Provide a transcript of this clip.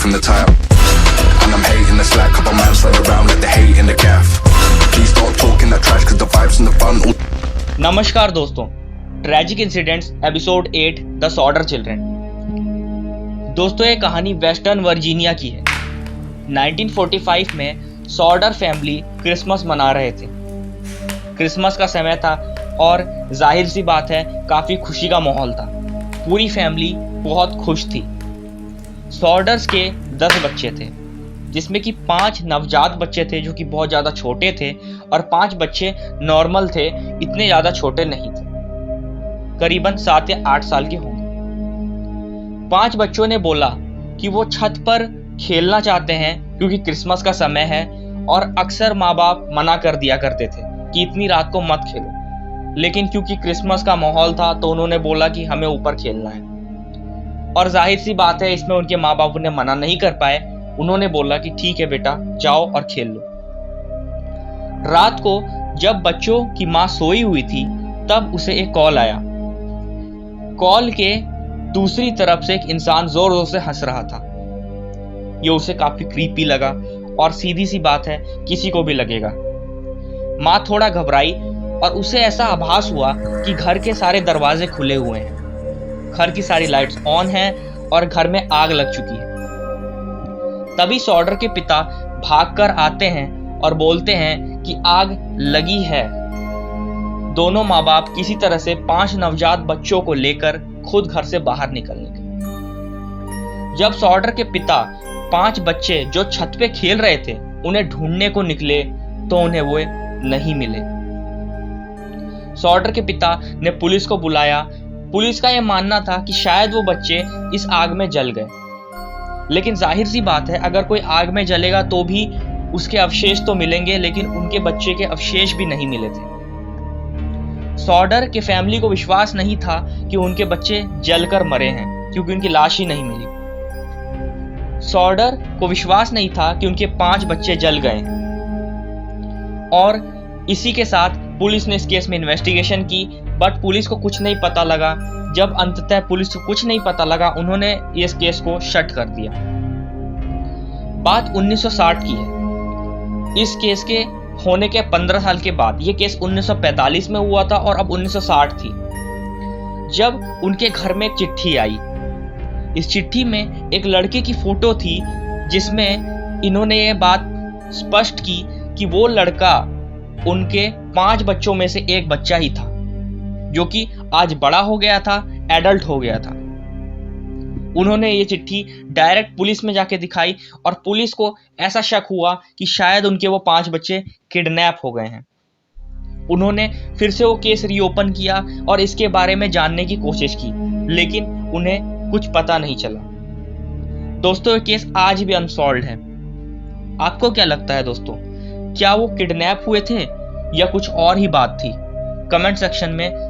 from the top. And I'm hating the slack, couple man slide around like the hate in the gaff. Please don't talk in that trash cause the vibes and the fun all... नमस्कार दोस्तों, tragic incidents episode 8 the Sodder children. दोस्तों, ये कहानी western Virginia की है। 1945 में सॉर्डर family Christmas मना रहे थे। क्रिसमस का समय था और जाहिर सी बात है काफ़ी खुशी का माहौल था। पूरी फैमिली बहुत खुश थी। सॉर्डर्स के 10 बच्चे थे, जिसमें कि 5 नवजात बच्चे थे जो कि बहुत ज़्यादा छोटे थे और 5 बच्चे नॉर्मल थे, इतने ज़्यादा छोटे नहीं थे, करीबन 7 या 8 साल के होंगे। 5 बच्चों ने बोला कि वो छत पर खेलना चाहते हैं क्योंकि क्रिसमस का समय है, और अक्सर माँ बाप मना कर दिया करते थे कि इतनी रात को मत खेलो, लेकिन क्योंकि क्रिसमस का माहौल था तो उन्होंने बोला कि हमें ऊपर खेलना है। और जाहिर सी बात है इसमें उनके माँ बाप उन्हें मना नहीं कर पाए। उन्होंने बोला कि ठीक है बेटा, जाओ और खेल लो। रात को जब बच्चों की माँ सोई हुई थी तब उसे एक कॉल आया। कॉल के दूसरी तरफ से एक इंसान जोर जोर से हंस रहा था। ये उसे काफी क्रीपी लगा और सीधी सी बात है किसी को भी लगेगा। माँ थोड़ा घबराई और उसे ऐसा आभास हुआ कि घर के सारे दरवाजे खुले हुए हैं, घर की सारी लाइट्स ऑन हैं और घर में आग लग चुकी है। तभी सॉर्डर के पिता भागकर आते हैं और बोलते हैं कि आग लगी है। दोनों माँ बाप किसी तरह से 5 नवजात बच्चों को लेकर खुद घर से बाहर निकल गए। जब सॉर्डर के पिता 5 बच्चे जो छत पे खेल रहे थे उन्हें ढूंढने को निकले तो उन्हें वो नहीं मिले। सॉर्डर के पिता ने पुलिस को बुलाया। पुलिस का यह मानना था कि शायद वो बच्चे इस आग में जल गए, लेकिन जाहिर सी बात है अगर कोई आग में जलेगा तो भी उसके अवशेष तो मिलेंगे, लेकिन उनके बच्चे के अवशेष भी नहीं मिले थे। सॉर्डर के फैमिली को विश्वास नहीं था कि उनके बच्चे जलकर मरे हैं, क्योंकि उनकी लाश ही नहीं मिली। सॉर्डर को विश्वास नहीं था कि उनके 5 बच्चे जल गए हैं। और इसी के साथ पुलिस ने इस केस में इन्वेस्टिगेशन की, बट पुलिस को कुछ नहीं पता लगा। जब अंततः पुलिस को कुछ नहीं पता लगा, उन्होंने इस केस को शट कर दिया। बात 1960 की है। इस केस के होने के 15 साल के बाद, ये केस 1945 में हुआ था और अब 1960 थी, जब उनके घर में एक चिट्ठी आई। इस चिट्ठी में एक लड़के की फोटो थी, जिसमें इन्होंने ये बात स्पष्ट की कि वो लड़का उनके 5 बच्चों में से एक बच्चा ही था, जो कि आज बड़ा हो गया था, एडल्ट हो गया था। उन्होंने ये चिट्ठी डायरेक्ट पुलिस में जाके दिखाई और पुलिस को ऐसा शक हुआ कि शायद उनके वो 5 बच्चे किडनैप हो गए हैं। उन्होंने फिर से वो केस रीओपन किया और इसके बारे में जानने की कोशिश की, लेकिन उन्हें कुछ पता नहीं चला। दोस्तों, ये केस आज भी अनसॉल्व्ड है। आपको क्या लगता है दोस्तों, क्या वो किडनैप हुए थे या कुछ और ही बात थी? कमेंट सेक्शन में